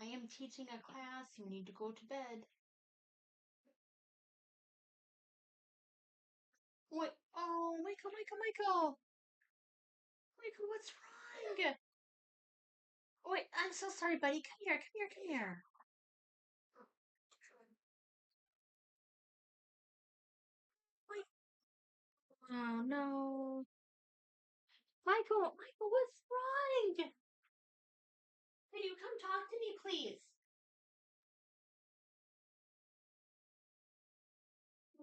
I am teaching a class. You need to go to bed. Wait, oh, Michael, Michael, Michael. Michael, what's wrong? Wait, I'm so sorry, buddy. Come here, come here, come here. Wait. Oh, no. Michael, Michael, what's wrong? Can you come talk to me, please?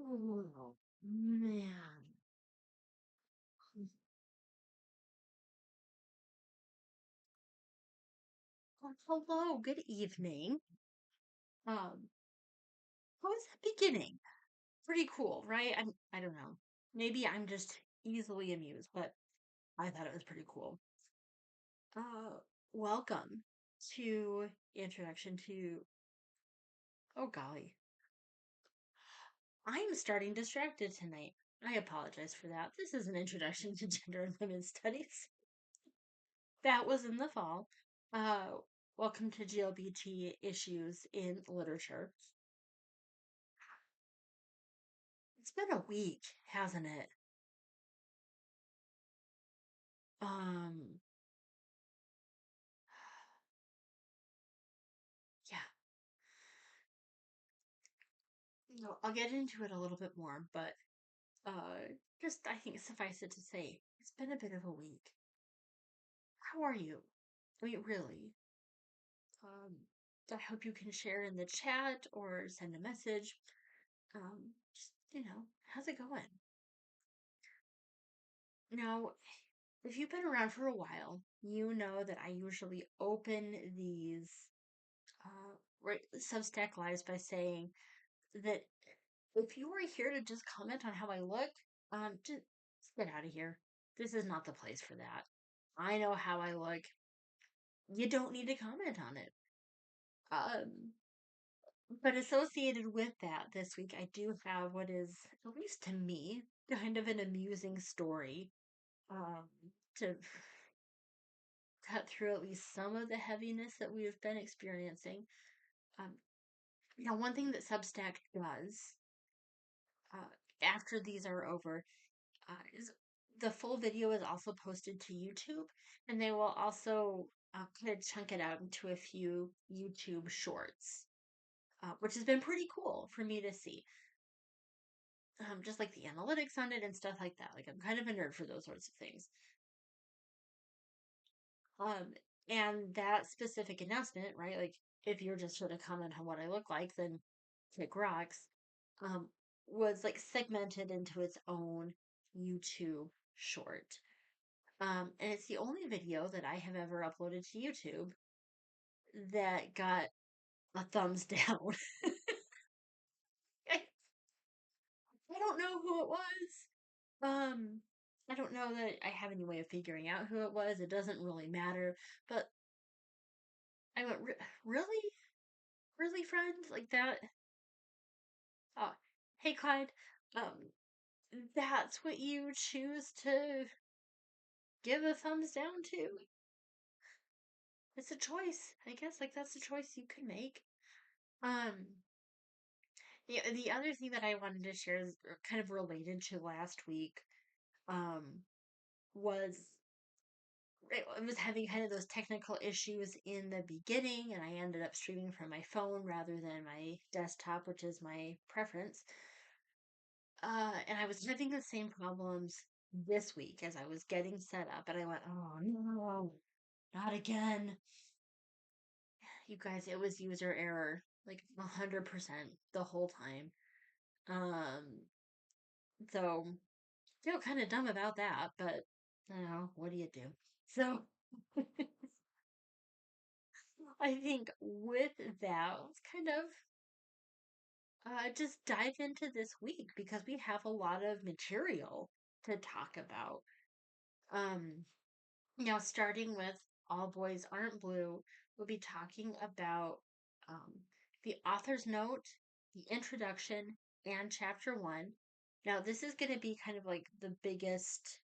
Oh, man. Well, hello, good evening. Um, how was that beginning? Pretty cool, right? I don't know. Maybe I'm just easily amused, but I thought it was pretty cool. Uh, welcome to Introduction to. Oh, golly. I'm starting distracted tonight. I apologize for that. This is an introduction to gender and women's studies. That was in the fall. Uh, welcome to GLBT issues in literature. It's been a week, hasn't it? Um, yeah. No, I'll get into it a little bit more, but just I think suffice it to say, it's been a bit of a week. How are you? I mean, really. Um, I hope you can share in the chat or send a message. Just, how's it going? Now, if you've been around for a while, you know that I usually open these right, Substack lives by saying that if you are here to just comment on how I look, just get out of here. This is not the place for that. I know how I look. You don't need to comment on it. Um, but associated with that, this week I do have what is, at least to me, kind of an amusing story um, to cut through at least some of the heaviness that we have been experiencing. Um, Now, one thing that Substack does uh, after these are over is the full video is also posted to YouTube, and they will also kind of chunk it out into a few YouTube shorts, which has been pretty cool for me to see. Just like the analytics on it and stuff like that. Like I'm kind of a nerd for those sorts of things. Um, and that specific announcement, right? Like if you're just sort of comment on what I look like, then kick rocks. Um, was like segmented into its own YouTube short. And it's the only video that I have ever uploaded to YouTube that got a thumbs down. I, I don't know who it was. Um, I don't know that I have any way of figuring out who it was. It doesn't really matter. But I went, really? Really, friend? Like that? Oh, hey, Clyde. Um, that's what you choose to give a thumbs down to? It's a choice, I guess. Like, that's a choice you can make. Um, the other thing that I wanted to share is kind of related to last week. Um, was I was having kind of those technical issues in the beginning, and I ended up streaming from my phone rather than my desktop, which is my preference. And I was having the same problems this week as I was getting set up, and I went, oh no, not again. You guys, it was user error, like 100% the whole time. Um, so feel kind of dumb about that, but you know, what do you do? So I think with that, let's kind of just dive into this week because we have a lot of material to talk about. Um, Now, starting with All Boys Aren't Blue, we'll be talking about um, the author's note, the introduction, and chapter one. Now, this is going to be kind of like the biggest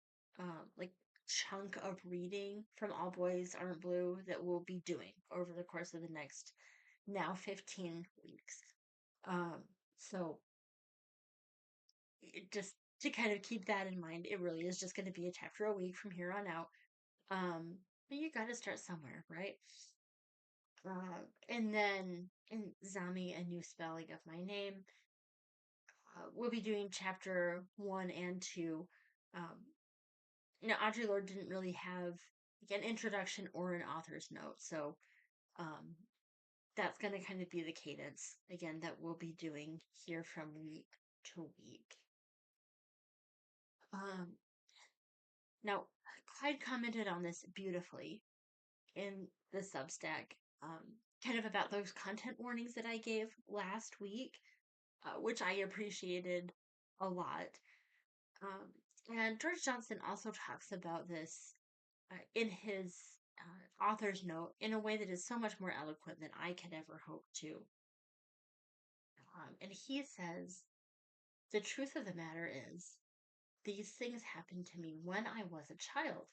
like chunk of reading from All Boys Aren't Blue that we'll be doing over the course of the next now 15 weeks. Um, so just to kind of keep that in mind, it really is just going to be a chapter a week from here on out. Um, but you got to start somewhere, right? And then in Zami, a new spelling of my name, we'll be doing chapter one and two. Um, Audre Lorde didn't really have like an introduction or an author's note, so um, that's going to kind of be the cadence again that we'll be doing here from week to week. Um, Now, Clyde commented on this beautifully in the Substack, kind of about those content warnings that I gave last week, which I appreciated a lot. And George Johnson also talks about this in his author's note in a way that is so much more eloquent than I could ever hope to. And he says, the truth of the matter is, these things happened to me when I was a child,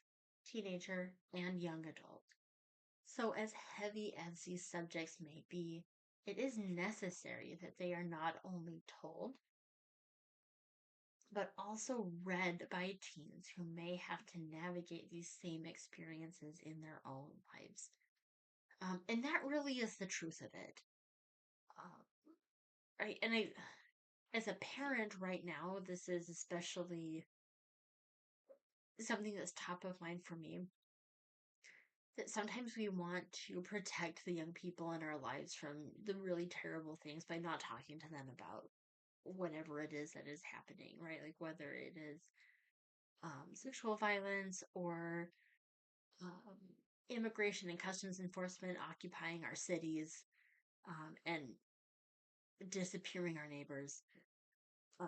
teenager, and young adult. So, as heavy as these subjects may be, it is necessary that they are not only told, but also read by teens who may have to navigate these same experiences in their own lives. And that really is the truth of it. Right? And as a parent right now, this is especially something that's top of mind for me. That sometimes we want to protect the young people in our lives from the really terrible things by not talking to them about whatever it is that is happening, right? Like whether it is sexual violence or um, immigration and customs enforcement occupying our cities and disappearing our neighbors. Uh,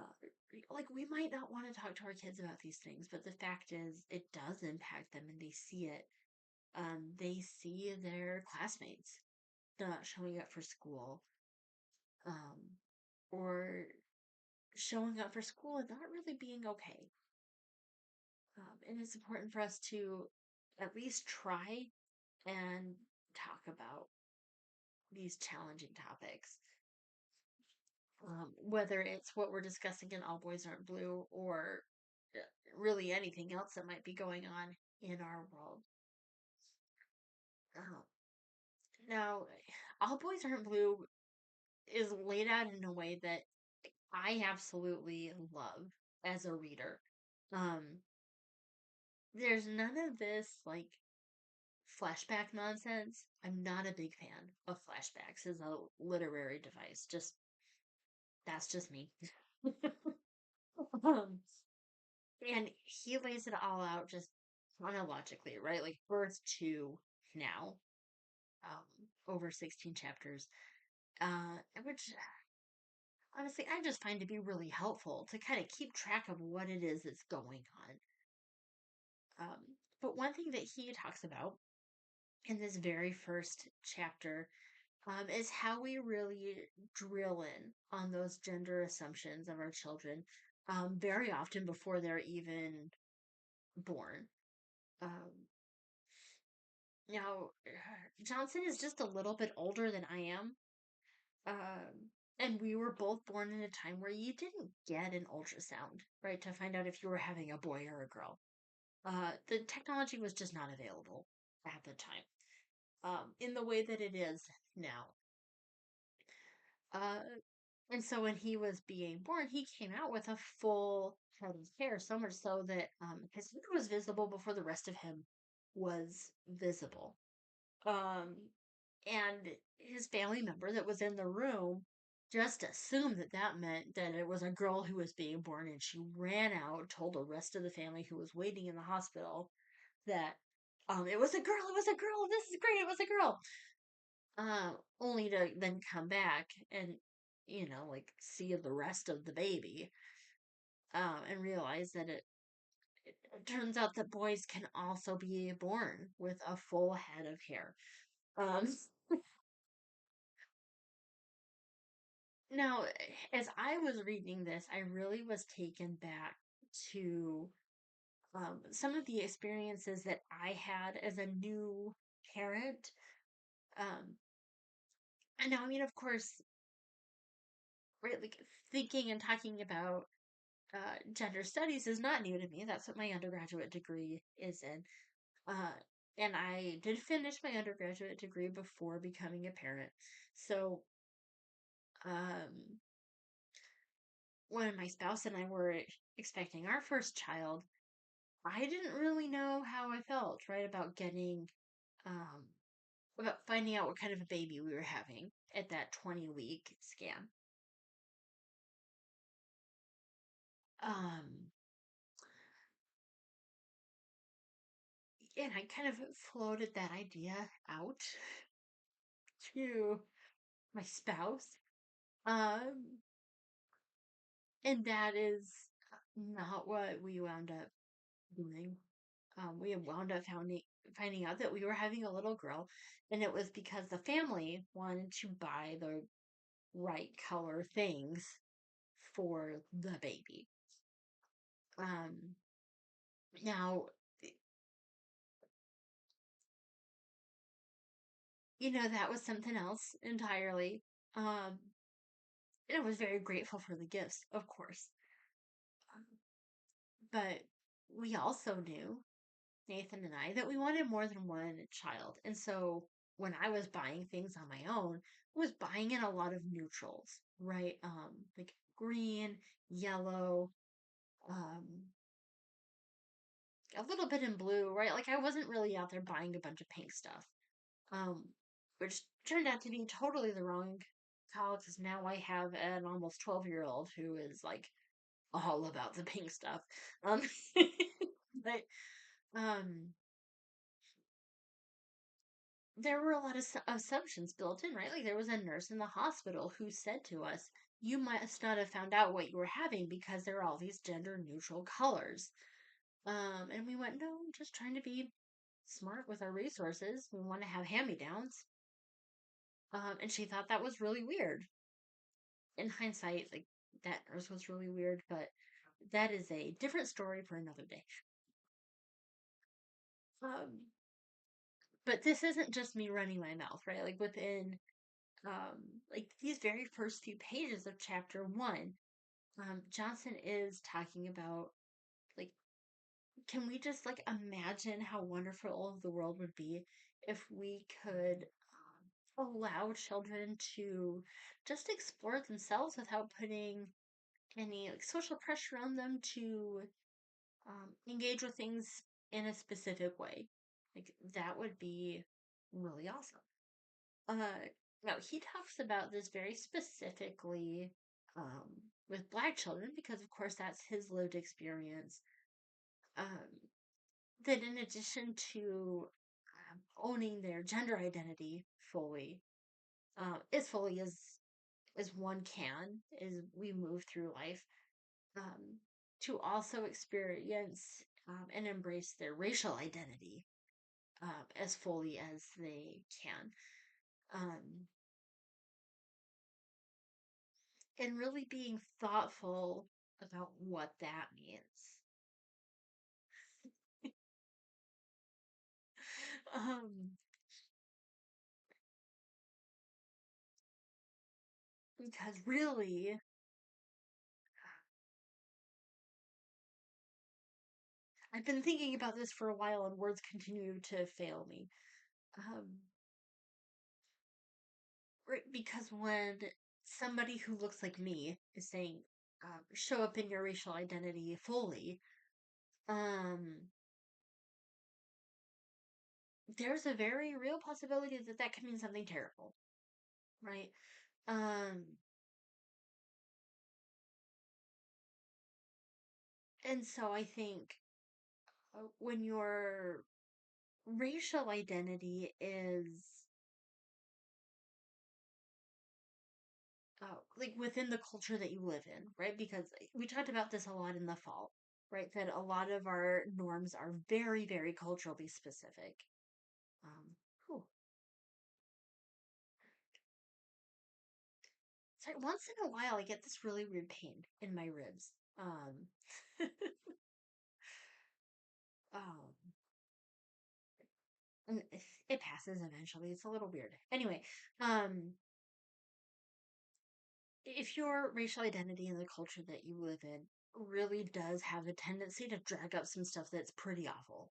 like we might not want to talk to our kids about these things, but the fact is, it does impact them, and they see it. They see their classmates not showing up for school, um, or showing up for school and not really being okay. And it's important for us to at least try and talk about these challenging topics. whether it's what we're discussing in All Boys Aren't Blue or uh, really anything else that might be going on in our world. Um, Now, All Boys Aren't Blue is laid out in a way that I absolutely love as a reader. Um, there's none of this like flashback nonsense. I'm not a big fan of flashbacks as a literary device. Just that's just me. um, and he lays it all out just chronologically, right? Like birth to now, over 16 chapters. Which honestly I just find to be really helpful to kind of keep track of what it is that's going on. But one thing that he talks about in this very first chapter is how we really drill in on those gender assumptions of our children very often before they're even born. Um, Now, Johnson is just a little bit older than I am. And we were both born in a time where you didn't get an ultrasound, right, to find out if you were having a boy or a girl. The technology was just not available at the time, in the way that it is now. Uh, and so when he was being born, he came out with a full head of hair, so much so that his head was visible before the rest of him was visible. Um, and his family member that was in the room just assumed that that meant that it was a girl who was being born, and she ran out, told the rest of the family who was waiting in the hospital that it was a girl, it was a girl, this is great, it was a girl. Only to then come back and like see the rest of the baby, and realize that it turns out that boys can also be born with a full head of hair. Um, Now, as I was reading this, I really was taken back to some of the experiences that I had as a new parent. Um, and now, I mean, of course, right, like thinking and talking about gender studies is not new to me. That's what my undergraduate degree is in. Uh, and I did finish my undergraduate degree before becoming a parent. So, um, when my spouse and I were expecting our first child, I didn't really know how I felt, right, um, about finding out what kind of a baby we were having at that 20-week scan. Um, and I kind of floated that idea out to my spouse. Um, and that is not what we wound up doing. We wound up finding out that we were having a little girl, and it was because the family wanted to buy the right color things for the baby. Um, Now, that was something else entirely. Um, and I was very grateful for the gifts, of course. Um, But we also knew, Nathan and I, that we wanted more than one child. And so when I was buying things on my own, I was buying in a lot of neutrals, right? Like green, yellow, um, a little bit in blue, right? Like I wasn't really out there buying a bunch of pink stuff. um, which turned out to be totally the wrong call because now I have an almost 12-year-old who is like all about the pink stuff. Um, but um, there were a lot of assumptions built in, right? Like there was a nurse in the hospital who said to us, "You must not have found out what you were having because there are all these gender neutral colors." And we went, "No, I'm just trying to be smart with our resources. We want to have hand me downs." And she thought that was really weird. In hindsight, like that nurse was really weird, but that is a different story for another day. Um, but this isn't just me running my mouth, right? Like within like these very first few pages of chapter one, Johnson is talking about like, can we just like imagine how wonderful the world would be if we could allow children to just explore themselves without putting any like social pressure on them to engage with things in a specific way. Like that would be really awesome. Now he talks about this very specifically with black children because, of course, that's his lived experience. Um, that in addition to owning their gender identity fully, as fully as one can, as we move through life, um, to also experience and embrace their racial identity as fully as they can. Um, and really being thoughtful about what that means. Um, because really, I've been thinking about this for a while and words continue to fail me. Um, right, because when somebody who looks like me is saying, show up in your racial identity fully, um, there's a very real possibility that that could mean something terrible, right? Um, and so I think when your racial identity is like within the culture that you live in, right? Because we talked about this a lot in the fall, right? That a lot of our norms are very, very culturally specific. Whew. Sorry, once in a while I get this really weird pain in my ribs. Um, and it passes eventually. It's a little weird. Anyway, um, if your racial identity and the culture that you live in really does have a tendency to drag up some stuff that's pretty awful,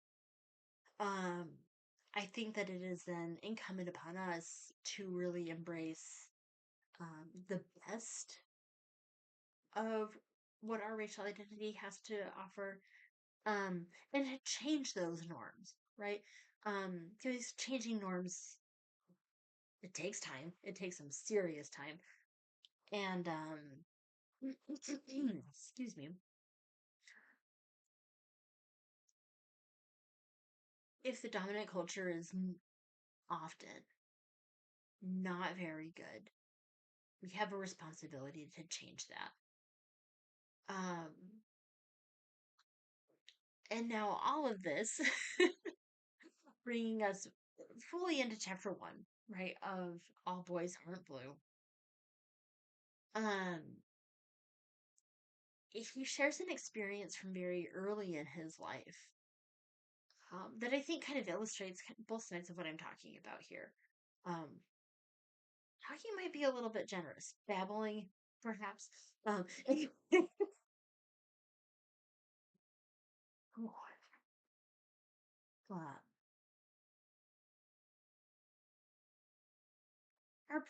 um, I think that it is then incumbent upon us to really embrace the best of what our racial identity has to offer, and to change those norms, right? Because changing norms, it takes time. It takes some serious time, and excuse me, if the dominant culture is often not very good, we have a responsibility to change that. Um, and now all of this bringing us fully into chapter one, right? Of All Boys Aren't Blue. Um, he shares an experience from very early in his life that I think kind of illustrates both sides of what I'm talking about here. Um, how he might be a little bit generous, babbling, perhaps. Our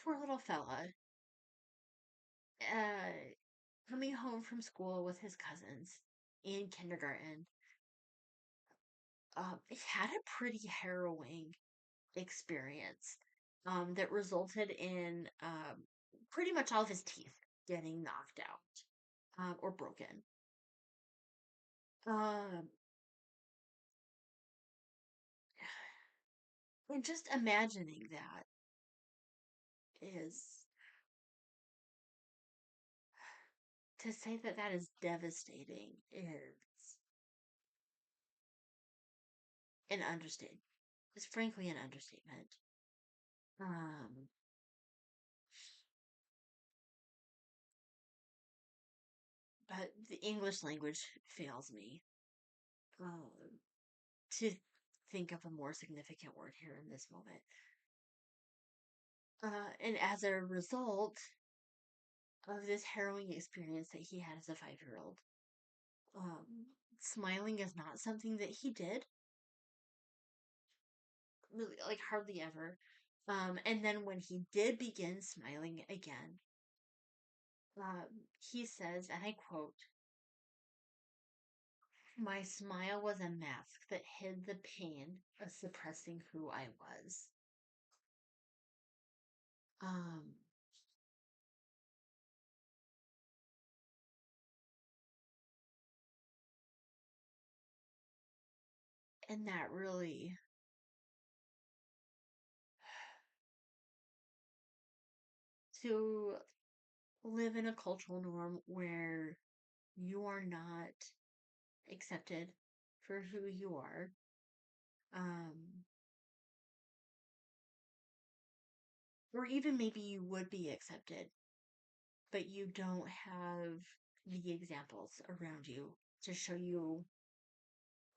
poor little fella, uh, coming home from school with his cousins in kindergarten, had a pretty harrowing experience that resulted in pretty much all of his teeth getting knocked out or broken. Um, and just imagining that is to say that that is devastating is an understatement. It's frankly an understatement. Um, but the English language fails me to think of a more significant word here in this moment. And as a result of this harrowing experience that he had as a 5-year old, um, smiling is not something that he did, really, like hardly ever. And then when he did begin smiling again, he says, and I quote, "My smile was a mask that hid the pain of suppressing who I was." Um, and that really, to live in a cultural norm where you are not accepted for who you are, um, or even maybe you would be accepted, but you don't have the examples around you to show you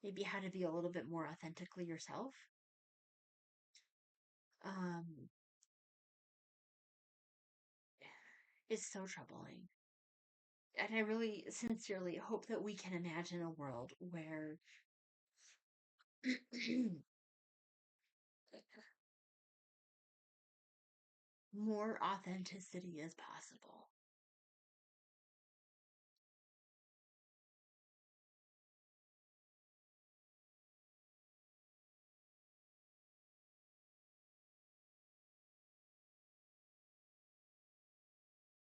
maybe how to be a little bit more authentically yourself. Um, is so troubling. And I really sincerely hope that we can imagine a world where more authenticity is possible.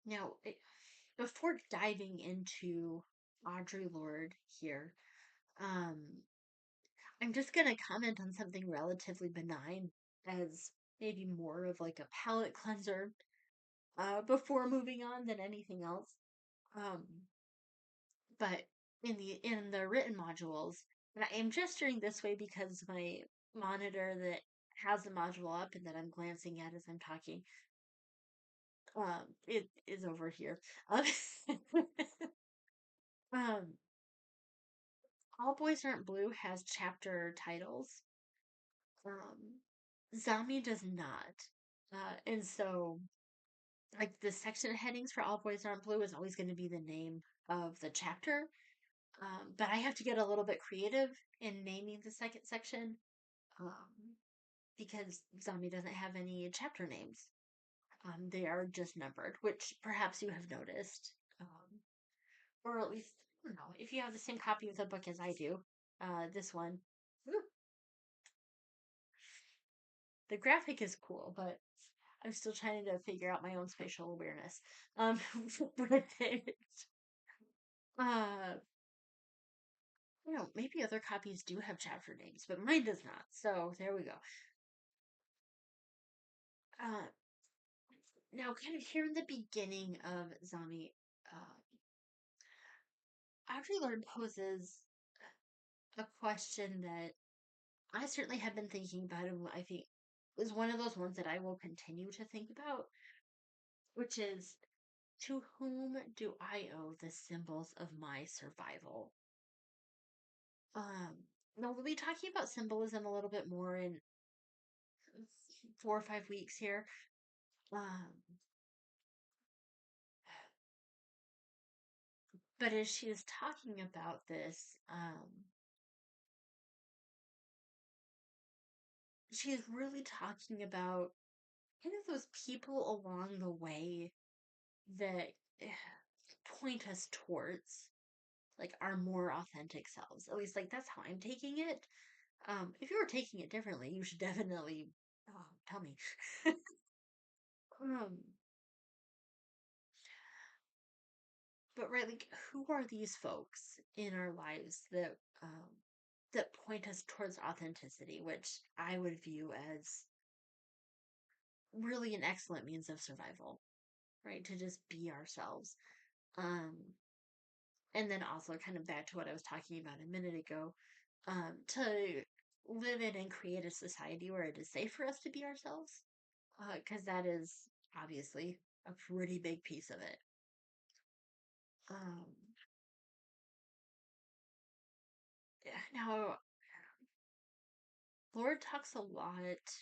Now, before diving into Audre Lorde here, um, I'm just going to comment on something relatively benign as maybe more of like a palate cleanser before moving on than anything else. Um, but in the written modules, and I am gesturing this way because my monitor that has the module up and that I'm glancing at as I'm talking, it is over here. Um, um, All Boys Aren't Blue has chapter titles. Zami does not. And so, like, the section headings for All Boys Aren't Blue is always going to be the name of the chapter. But I have to get a little bit creative in naming the second section um, because Zami doesn't have any chapter names. They are just numbered, which perhaps you have noticed. Or at least, I don't know, if you have the same copy of the book as I do, this one. Woo, the graphic is cool, but I'm still trying to figure out my own spatial awareness. Um, with it. Uh, maybe other copies do have chapter names, but mine does not. So there we go. Uh, Now, kind of here in the beginning of Zombie, Audre Lorde poses a question that I certainly have been thinking about, and I think is one of those ones that I will continue to think about, which is, to whom do I owe the symbols of my survival? Um, Now we'll be talking about symbolism a little bit more in 4 or 5 weeks here. Um, but as she is talking about this, she's really talking about kind of those people along the way that point us towards like our more authentic selves. At least like that's how I'm taking it. If you were taking it differently, you should definitely tell me. um, but right, like who are these folks in our lives that point us towards authenticity, which I would view as really an excellent means of survival, right? To just be ourselves. Um, and then also kind of back to what I was talking about a minute ago, to live in and create a society where it is safe for us to be ourselves, because that is obviously a pretty big piece of it. Um, Now, Lord talks a lot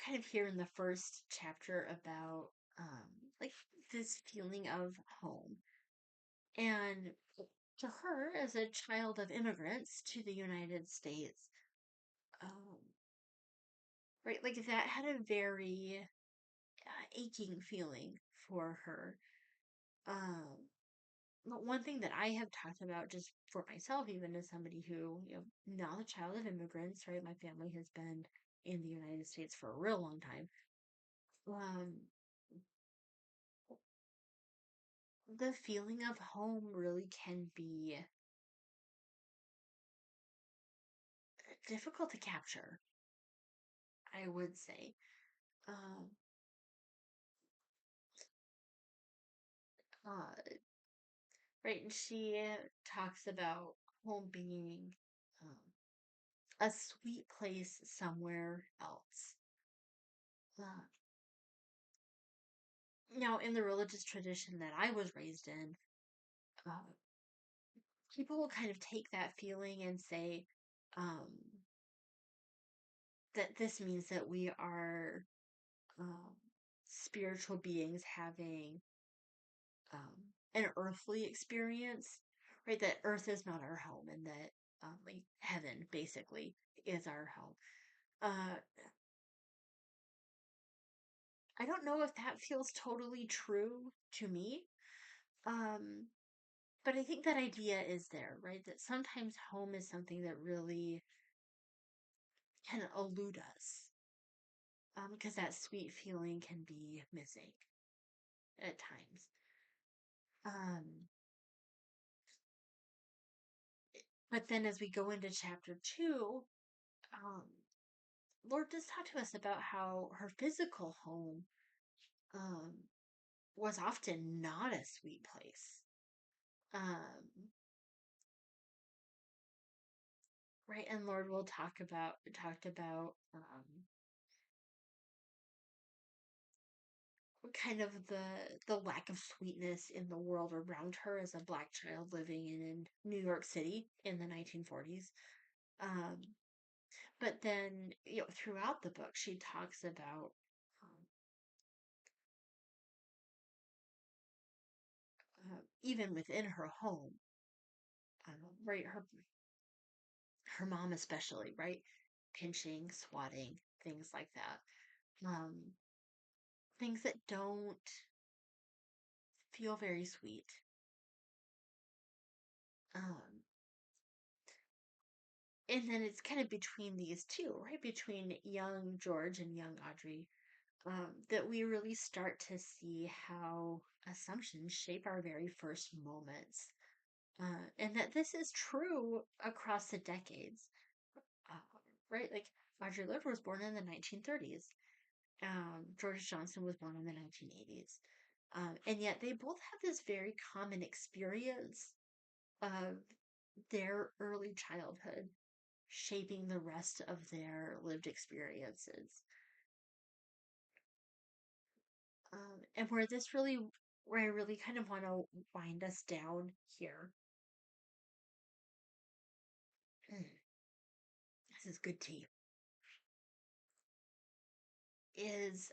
kind of here in the first chapter about um, like this feeling of home. And to her, as a child of immigrants to the United States, um, right, like that had a very aching feeling for her. Um, but one thing that I have talked about just for myself, even as somebody who, not a child of immigrants, right? My family has been in the United States for a real long time. Um, the feeling of home really can be difficult to capture, I would say. Um, uh, right, and she talks about home being um, a sweet place somewhere else. Uh, Now, in the religious tradition that I was raised in, uh, people will kind of take that feeling and say um, that this means that we are um, spiritual beings having an earthly experience, right? That earth is not our home, and that like heaven basically is our home. Uh, I don't know if that feels totally true to me, um, but I think that idea is there, right? That sometimes home is something that really can elude us, because that sweet feeling can be missing at times. Um, but then as we go into chapter two, um, Lord does talk to us about how her physical home um, was often not a sweet place. Um, right, and Lord will talked about kind of the lack of sweetness in the world around her as a black child living in New York City in the 1940s. Um, but then, throughout the book, she talks about even within her home, right? Her mom especially, right? Pinching, swatting, things like that. Um, things that don't feel very sweet. Um, and then it's kind of between these two, right? Between young George and young Audrey, that we really start to see how assumptions shape our very first moments. And that this is true across the decades, uh, right? Like Audre Lorde was born in the 1930s. George Johnson was born in the 1980s. And yet they both have this very common experience of their early childhood shaping the rest of their lived experiences. And where I really kind of want to wind us down here. Mm, this is good tea. Is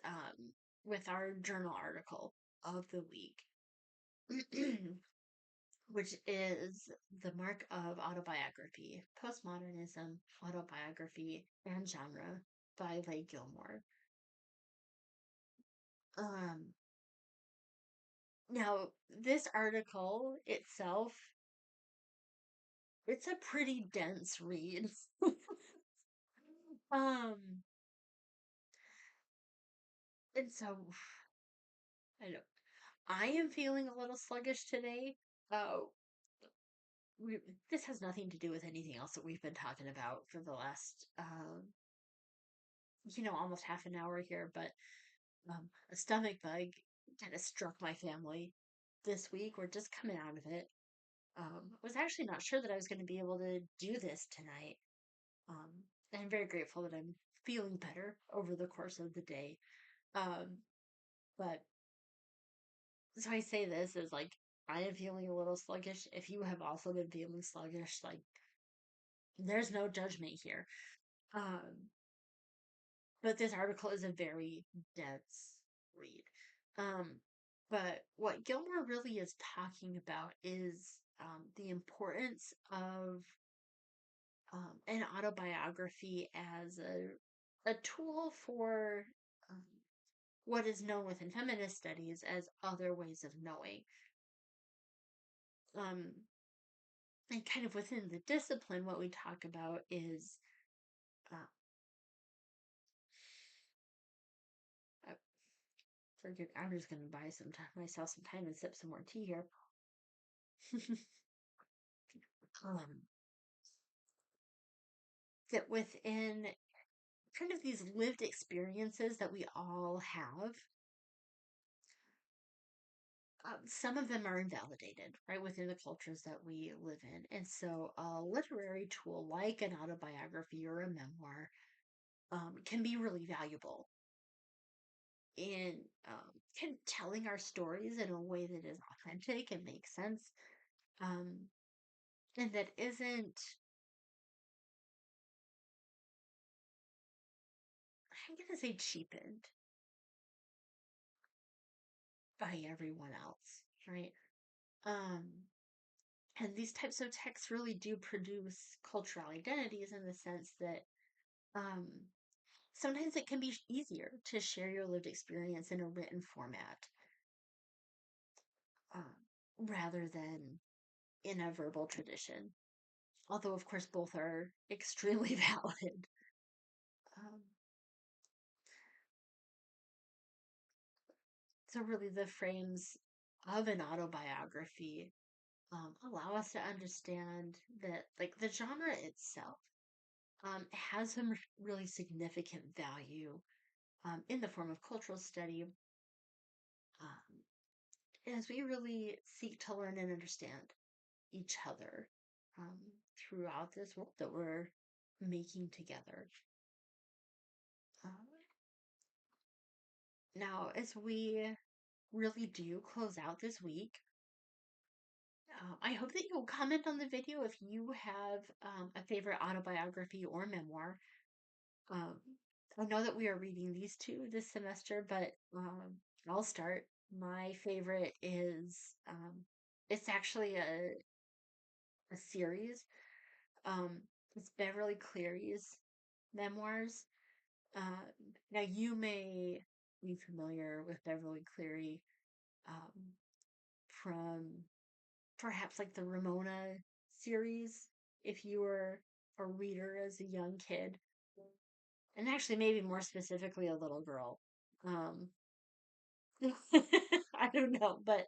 with our journal article of the week, which is The Mark of Autobiography, Postmodernism, Autobiography, and Genre by Leigh Gilmore. Um, Now, this article itself, it's a pretty dense read. um, and so I know I am feeling a little sluggish today. Uh, this has nothing to do with anything else that we've been talking about for the last, almost half an hour here. But a stomach bug kind of struck my family this week. We're just coming out of it. I was actually not sure that I was going to be able to do this tonight. Um, and I'm very grateful that I'm feeling better over the course of the day. Um, but so I say this is like I am feeling a little sluggish. If you have also been feeling sluggish, like there's no judgment here. Um, but this article is a very dense read. Um, but what Gilmore really is talking about is the importance of an autobiography as a tool for um, what is known within feminist studies as other ways of knowing. Um, and kind of within the discipline, what we talk about is uh, uh, forgive. I'm just gonna buy some time myself some time and sip some more tea here. um, that within kind of these lived experiences that we all have, some of them are invalidated, right, within the cultures that we live in. And so a literary tool like an autobiography or a memoir can be really valuable in kind of telling our stories in a way that is authentic and makes sense, um, and that isn't, I'm going to say, cheapened by everyone else, right? Um, and these types of texts really do produce cultural identities in the sense that um, sometimes it can be easier to share your lived experience in a written format um, rather than in a verbal tradition. Although, of course, both are extremely valid. Um, so, really, the frames of an autobiography allow us to understand that, like, the genre itself has some really significant value in the form of cultural study as we really seek to learn and understand each other um, throughout this world that we're making together. Uh, Now, as we really do close out this week, I hope that you'll comment on the video if you have a favorite autobiography or memoir. Um, I know that we are reading these two this semester, but I'll start. My favorite is it's actually a series. Um, it's Beverly Cleary's memoirs. Uh, Now, you may be familiar with Beverly Cleary um, from perhaps like the Ramona series, if you were a reader as a young kid, and actually, maybe more specifically, a little girl. Um, I don't know, but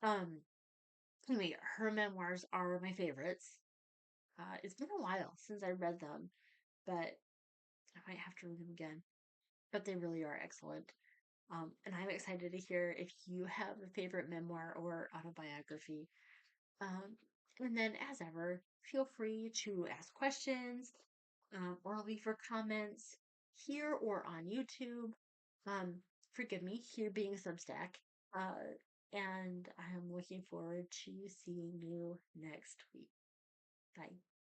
um, anyway, her memoirs are my favorites. It's been a while since I read them, but I might have to read them again. But they really are excellent. And I'm excited to hear if you have a favorite memoir or autobiography. Um, and then, as ever, feel free to ask questions or leave your comments here or on YouTube. Um, Forgive me, here being Substack. Uh, and I am looking forward to seeing you next week. Bye.